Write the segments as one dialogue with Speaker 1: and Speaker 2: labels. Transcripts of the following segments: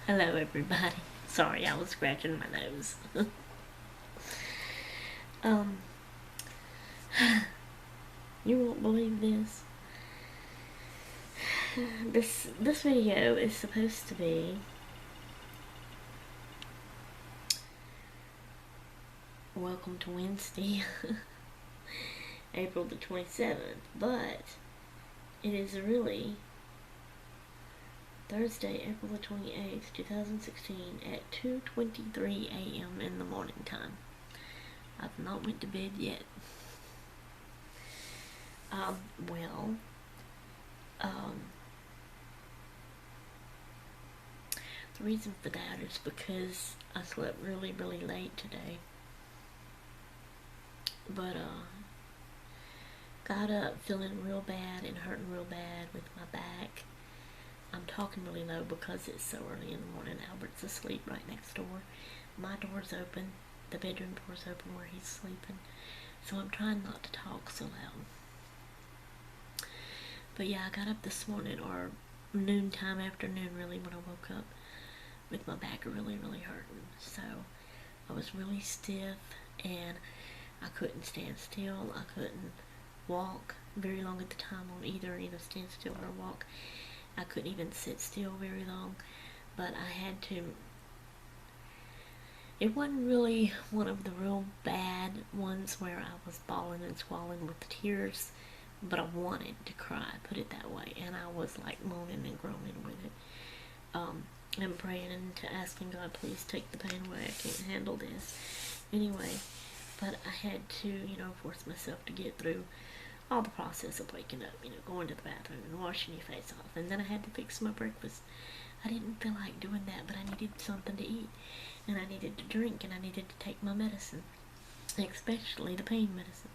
Speaker 1: Hello, everybody. Sorry, I was scratching my nose. um, you won't believe this. This video is supposed to be welcome to Wednesday, April the 27th, but it is really Thursday, April the 28th, 2016 at 2:23 a.m. in the morning time. I've not went to bed yet. Well, the reason for that is because I slept really, really late today. But, got up feeling real bad and hurting real bad with my back. I'm talking really low because it's so early in the morning. Albert's asleep right next door. My door's open. The bedroom door's open where he's sleeping. So I'm trying not to talk so loud. But yeah, I got up this morning, or noontime, afternoon really, when I woke up with my back really, really hurting. So I was really stiff and I couldn't stand still. I couldn't walk very long at the time on either stand still or walk. I couldn't even sit still very long, but I had to. It wasn't really one of the real bad ones where I was bawling and squalling with tears, but I wanted to cry, put it that way, and I was like moaning and groaning with it, and praying and asking God, please take the pain away, I can't handle this. Anyway, but I had to, force myself to get through all the process of waking up, going to the bathroom and washing your face off. And then I had to fix my breakfast. I didn't feel like doing that, but I needed something to eat. And I needed to drink, and I needed to take my medicine. Especially the pain medicine.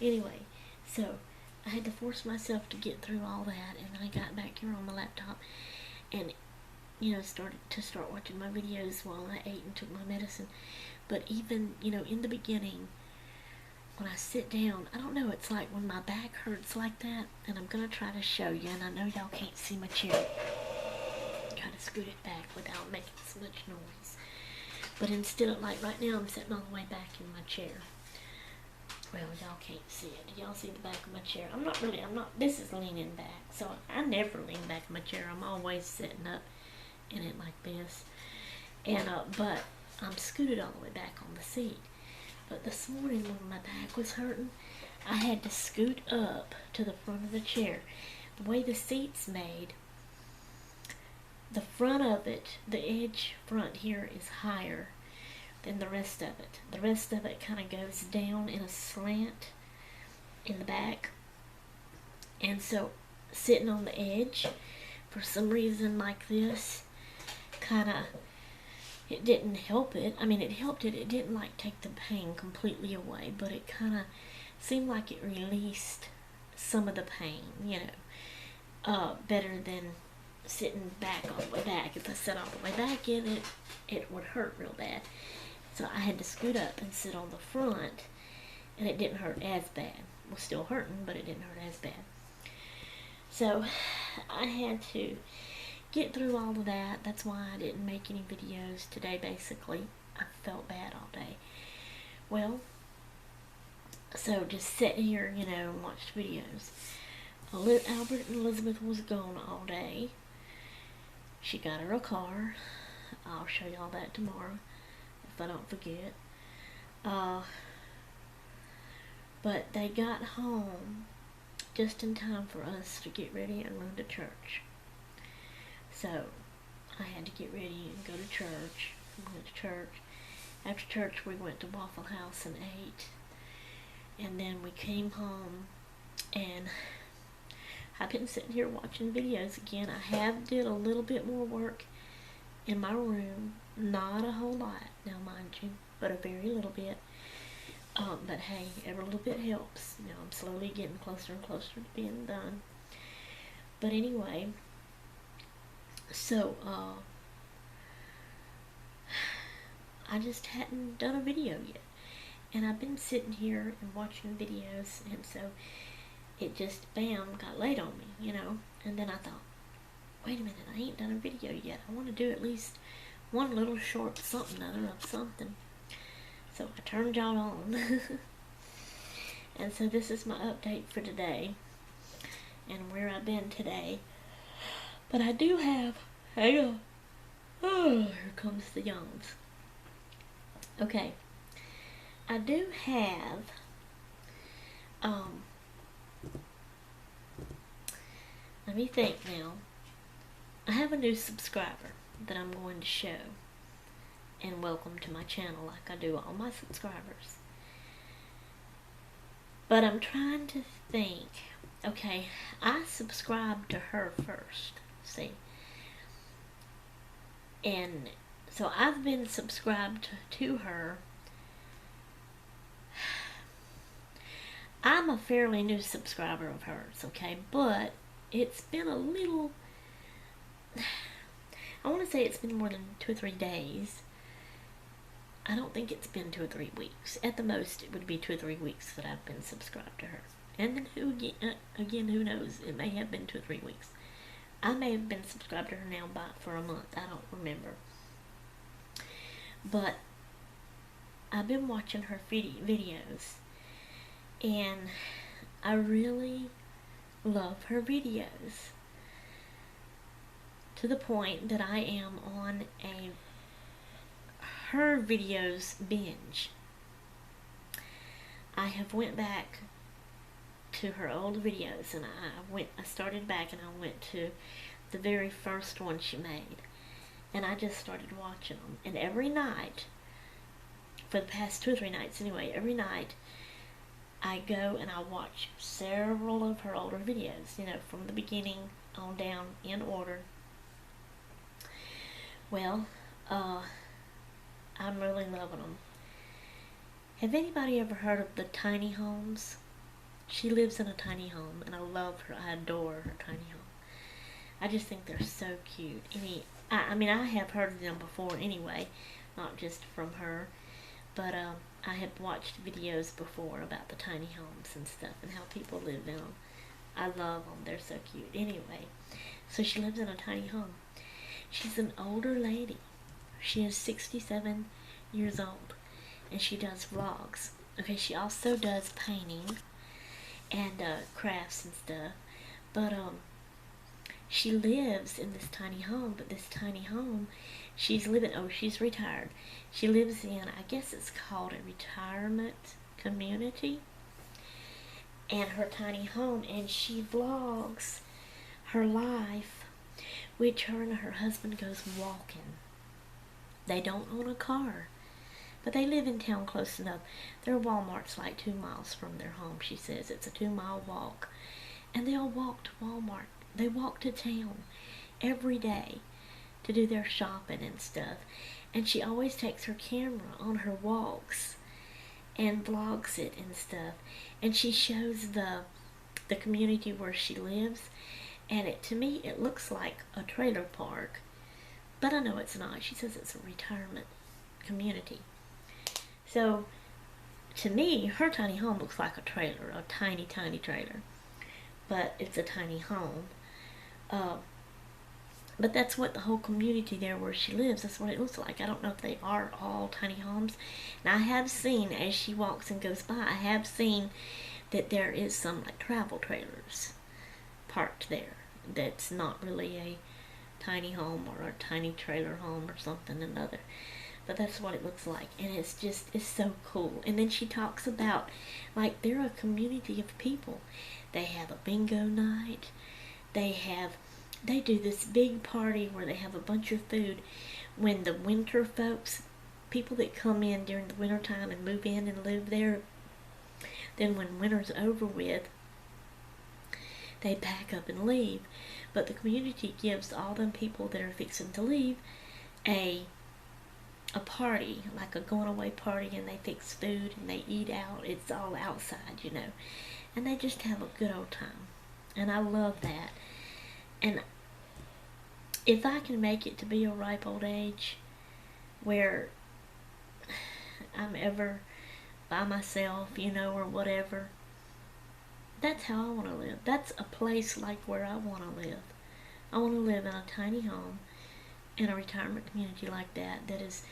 Speaker 1: Anyway, so I had to force myself to get through all that. And then I got back here on my laptop and, started watching my videos while I ate and took my medicine. But even, in the beginning, when I sit down, I don't know, it's like when my back hurts like that, and I'm going to try to show you, and I know y'all can't see my chair. Try to scoot it back without making so much noise. But instead of, like right now, I'm sitting all the way back in my chair. Well, y'all can't see it. Do y'all see the back of my chair? This is leaning back, so I never lean back in my chair. I'm always sitting up in it like this. And, but I'm scooted all the way back on the seat. But this morning when my back was hurting, I had to scoot up to the front of the chair. The way the seat's made, the front of it, the edge front here is higher than the rest of it. The rest of it kind of goes down in a slant in the back. And so sitting on the edge, for some reason like this, it didn't help it. I mean, it helped it. It didn't take the pain completely away, but it kind of seemed like it released some of the pain, better than sitting back all the way back. If I sat all the way back in it, it would hurt real bad. So I had to scoot up and sit on the front, and it didn't hurt as bad. It was still hurting, but it didn't hurt as bad. So I had to get through all of that. That's why I didn't make any videos today, basically. I felt bad all day. Well, so just sit here, and watch videos. Albert and Elizabeth was gone all day. She got her a car. I'll show y'all that tomorrow, if I don't forget. But they got home just in time for us to get ready and run to church. So, I had to get ready and go to church. We went to church. After church, we went to Waffle House and ate. And then we came home, and I've been sitting here watching videos again. I have did a little bit more work in my room. Not a whole lot, now mind you, but a very little bit. But hey, every little bit helps. I'm slowly getting closer and closer to being done. But anyway, so, I just hadn't done a video yet. And I've been sitting here and watching videos, and so it just, bam, got laid on me, And then I thought, wait a minute, I ain't done a video yet. I want to do at least one little short something other of something. So I turned y'all on. And so this is my update for today and where I've been today. But I do have, hang on. Oh, here comes the yawns. Okay. I do have, let me think now. I have a new subscriber that I'm going to show and welcome to my channel like I do all my subscribers. But I'm trying to think. Okay, I subscribed to her first, see. And so I've been subscribed to her. I'm a fairly new subscriber of hers, okay? But it's been a little, I want to say it's been more than 2 or 3 days. I don't think it's been 2 or 3 weeks. At the most, it would be 2 or 3 weeks that I've been subscribed to her. And then who knows? It may have been 2 or 3 weeks. I may have been subscribed to her now for a month. I don't remember. But I've been watching her videos, and I really love her videos to the point that I am on her videos binge. I have went back to her old videos, and I started back and I went to the very first one she made, and I just started watching them. And every night, for the past 2 or 3 nights anyway, every night I go and I watch several of her older videos, you know, from the beginning on down in order. Well, I'm really loving them. Have anybody ever heard of the tiny homes? She lives in a tiny home, and I love her. I adore her tiny home. I just think they're so cute. I mean, I have heard of them before anyway, not just from her, but I have watched videos before about the tiny homes and stuff and how people live in them. I love them. They're so cute. Anyway, so she lives in a tiny home. She's an older lady. She is 67 years old, and she does vlogs. Okay, she also does painting and crafts and stuff, but she lives in this tiny home. But this tiny home, she's retired. She lives in, I guess it's called a retirement community, and her tiny home, and she vlogs her life, which her and her husband goes walking. They don't own a car, but they live in town close enough. Their Walmart's like 2 miles from their home, she says. It's a 2-mile walk. And they'll walk to Walmart. They walk to town every day to do their shopping and stuff. And she always takes her camera on her walks and vlogs it and stuff. And she shows the community where she lives. And to me, it looks like a trailer park. But I know it's not. She says it's a retirement community. So, to me, her tiny home looks like a trailer, a tiny, tiny trailer. But it's a tiny home. But that's what the whole community there where she lives, that's what it looks like. I don't know if they are all tiny homes. And I have seen, as she walks and goes by, I have seen that there is some like travel trailers parked there. That's not really a tiny home or a tiny trailer home or something another. But that's what it looks like, and it's so cool. And then she talks about, like, they're a community of people. They have a bingo night. They do this big party where they have a bunch of food. When the winter folks, people that come in during the winter time and move in and live there, then when winter's over with, they pack up and leave. But the community gives all them people that are fixing to leave a party, like a going away party, and they fix food and they eat out. It's all outside, you know, and they just have a good old time, and I love that. And if I can make it to be a ripe old age where I'm ever by myself, you know, or whatever, that's how I want to live. That's a place like where I want to live. I want to live in a tiny home in a retirement community like that, that is,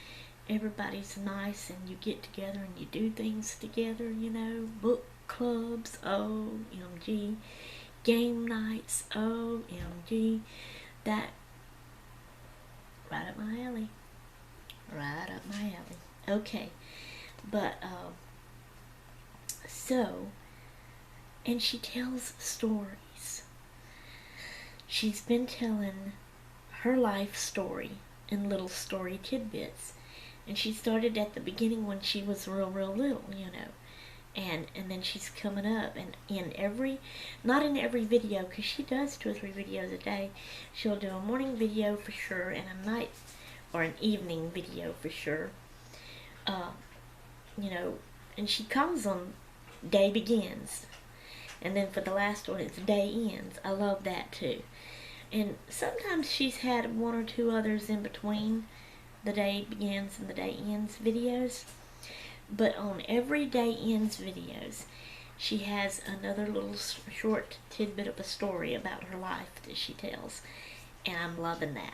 Speaker 1: everybody's nice and you get together and you do things together, you know, book clubs, OMG, game nights, OMG, that, right up my alley, right up my alley. Okay, but, so, and she tells stories. She's been telling her life story in little story tidbits. And she started at the beginning when she was real little, you know. And then she's coming up, and not in every video, because she does 2 or 3 videos a day. She'll do a morning video for sure, and a night or an evening video for sure. You know, and she calls them Day Begins. And then for the last one, it's Day Ends. I love that too. And sometimes she's had 1 or 2 others in between the Day Begins and the Day Ends videos. But on every Day Ends videos, she has another little short tidbit of a story about her life that she tells. And I'm loving that.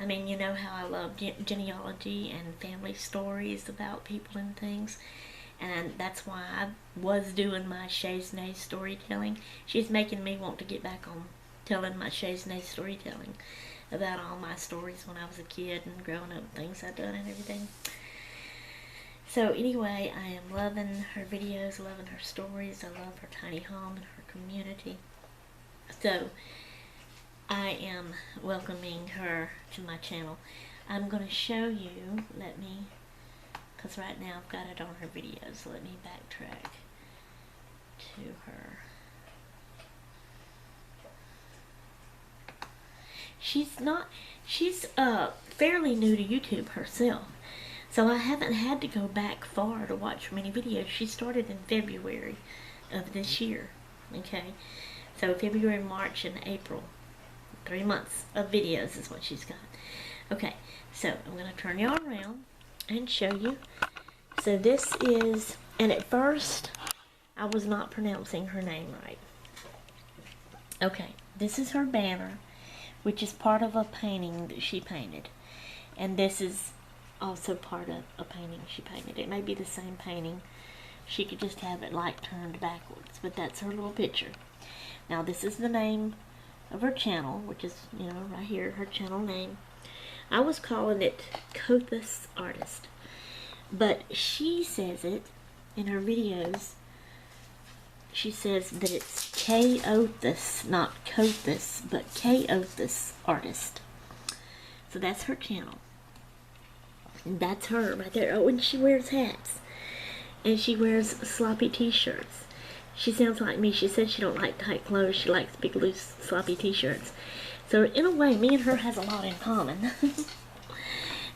Speaker 1: I mean, you know how I love genealogy and family stories about people and things. And that's why I was doing my Shaznay storytelling. She's making me want to get back on telling my Shaznay storytelling about all my stories when I was a kid and growing up, things I've done and everything. So anyway, I am loving her videos, loving her stories. I love her tiny home and her community. So I am welcoming her to my channel. I'm going to show you, because right now I've got it on her videos, so let me backtrack to her. She's fairly new to YouTube herself, so I haven't had to go back far to watch many videos. She started in February of this year, okay? So February, March, and April, 3 months of videos is what she's got. Okay, so I'm going to turn y'all around and show you. So this is, and at first I was not pronouncing her name right. Okay, this is her banner, which is part of a painting that she painted. And this is also part of a painting she painted. It may be the same painting. She could just have it like turned backwards, but that's her little picture. Now this is the name of her channel, which is, you know, right here, her channel name. I was calling it Kothis Artist, but she says it in her videos. She says that it's Kothis, not Kothis, but Kothis Artist. So that's her channel. And that's her right there. Oh, and she wears hats. And she wears sloppy t-shirts. She sounds like me. She said she don't like tight clothes. She likes big, loose, sloppy t-shirts. So in a way, me and her has a lot in common.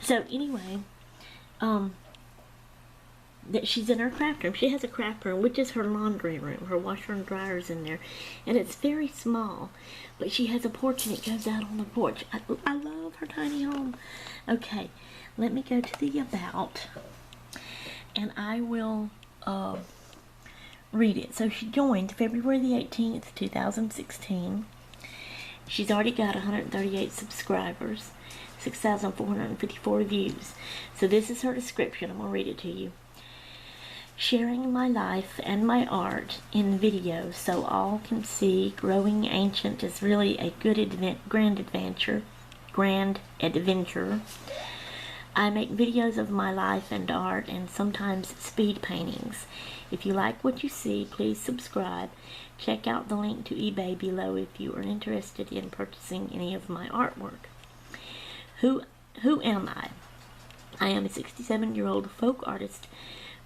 Speaker 1: So anyway, that she's in her craft room. She has a craft room, which is her laundry room. Her washer and dryer's in there. And it's very small. But she has a porch and it goes out on the porch. I love her tiny home. Okay, let me go to the about. And I will read it. So she joined February the 18th, 2016. She's already got 138 subscribers. 6,454 views. So this is her description. I'm going to read it to you. Sharing my life and my art in video so all can see growing ancient is really a good grand adventure. I make videos of my life and art and sometimes speed paintings. If you like what you see, please subscribe. Check out the link to eBay below if you are interested in purchasing any of my artwork. Who am I? I am a 67-year-old folk artist,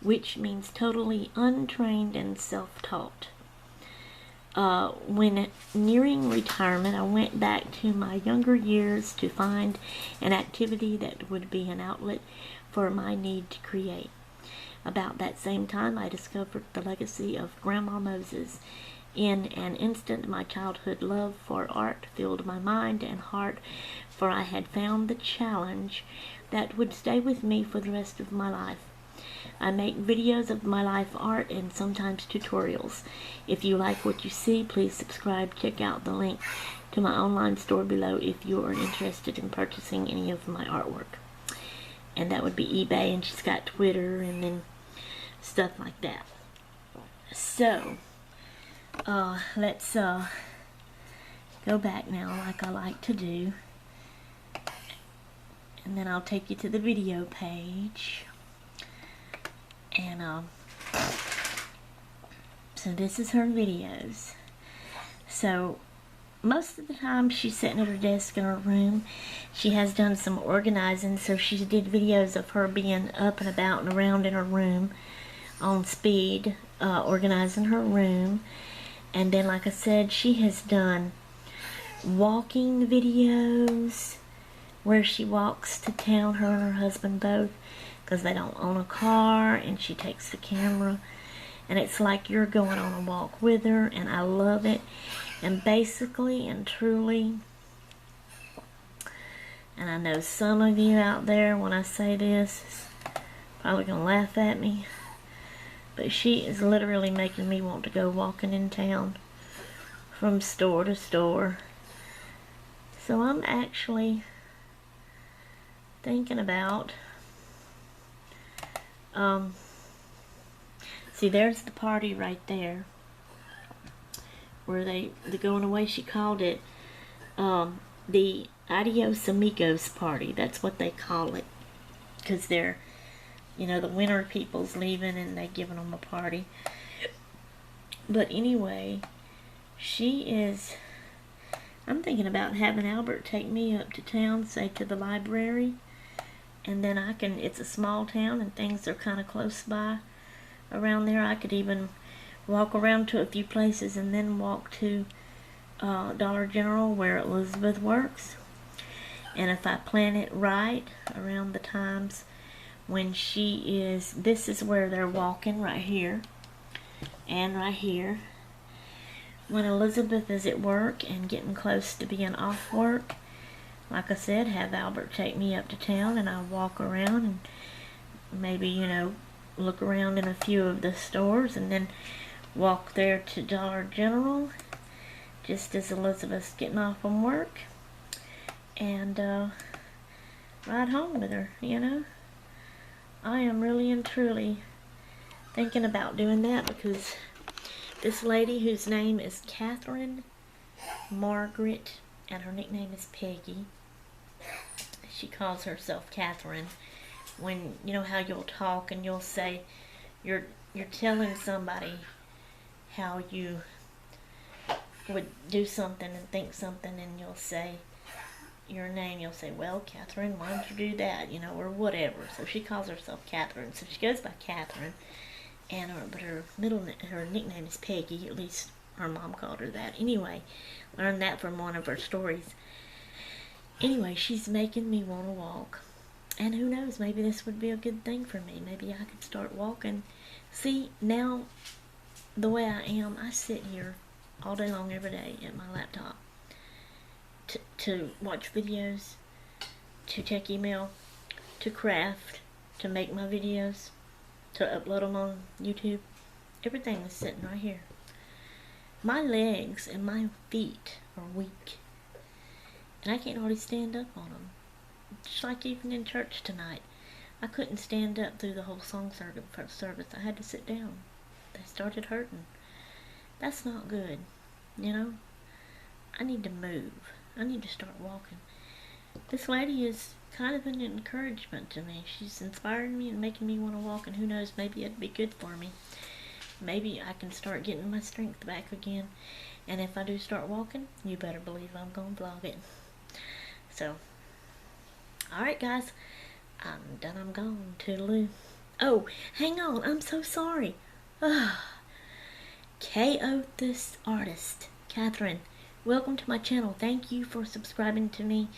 Speaker 1: which means totally untrained and self-taught. When nearing retirement, I went back to my younger years to find an activity that would be an outlet for my need to create. About that same time, I discovered the legacy of Grandma Moses. In an instant, my childhood love for art filled my mind and heart, for I had found the challenge that would stay with me for the rest of my life. I make videos of my life art and sometimes tutorials. If you like what you see, please subscribe. Check out the link to my online store below if you are interested in purchasing any of my artwork. And that would be eBay, and she's got Twitter and then stuff like that. So, let's go back now like I like to do. And then I'll take you to the video page. And, so this is her videos. So, most of the time she's sitting at her desk in her room. She has done some organizing, so she did videos of her being up and about and around in her room on speed, organizing her room. And then, like I said, she has done walking videos where she walks to town, her and her husband both, because they don't own a car, and she takes the camera, and it's like you're going on a walk with her, and I love it. And basically and truly, and I know some of you out there, when I say this, is probably going to laugh at me, but she is literally making me want to go walking in town from store to store. So I'm actually thinking about, see, there's the party right there, where the going away, she called it, the Adios Amigos party. That's what they call it, because they're, you know, the winter people's leaving and they giving them a party. But anyway, she is, I'm thinking about having Albert take me up to town, say to the library, and then I can, it's a small town and things are kind of close by around there. I could even walk around to a few places and then walk to Dollar General where Elizabeth works. And if I plan it right around the times when she is, this is where they're walking, right here and right here. When Elizabeth is at work and getting close to being off work, like I said, have Albert take me up to town and I walk around and maybe, you know, look around in a few of the stores and then walk there to Dollar General just as Elizabeth's getting off from work, and ride home with her, you know. I am really and truly thinking about doing that, because this lady, whose name is Catherine Margaret and her nickname is Peggy, she calls herself Catherine. When, you know how you'll talk and you'll say, you're telling somebody how you would do something and think something, and you'll say your name, you'll say, well, Catherine, why don't you do that, you know, or whatever. So she calls herself Catherine, so she goes by Catherine, and but her nickname is Peggy, at least her mom called her that. Anyway, learned that from one of her stories. Anyway, she's making me want to walk, and who knows, maybe this would be a good thing for me. Maybe I could start walking. See, now, the way I am, I sit here all day long every day at my laptop to watch videos, to check email, to craft, to make my videos, to upload them on YouTube. Everything is sitting right here. My legs and my feet are weak, and I can't hardly stand up on them. Just like even in church tonight, I couldn't stand up through the whole song service. I had to sit down. They started hurting. That's not good, you know. I need to move. I need to start walking. This lady is kind of an encouragement to me. She's inspiring me and making me want to walk, and who knows, maybe it'd be good for me. Maybe I can start getting my strength back again, and if I do start walking, you better believe I'm gonna vlog it. So, alright guys, I'm done, I'm gone. Toodaloo. Oh, hang on, I'm so sorry. K.O. this artist, Catherine, welcome to my channel. Thank you for subscribing to me,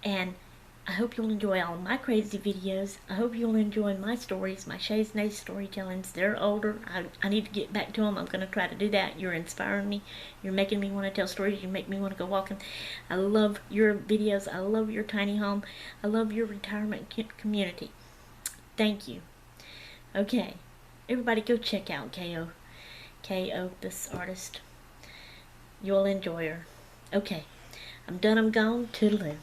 Speaker 1: and I hope you'll enjoy all my crazy videos. I hope you'll enjoy my stories, my Shays Nays storytellings. They're older. I need to get back to them. I'm going to try to do that. You're inspiring me. You're making me want to tell stories. You make me want to go walking. I love your videos. I love your tiny home. I love your retirement community. Thank you. Okay. Everybody go check out K.O. K.O. this artist. You'll enjoy her. Okay. I'm done, I'm gone. Toodaloo.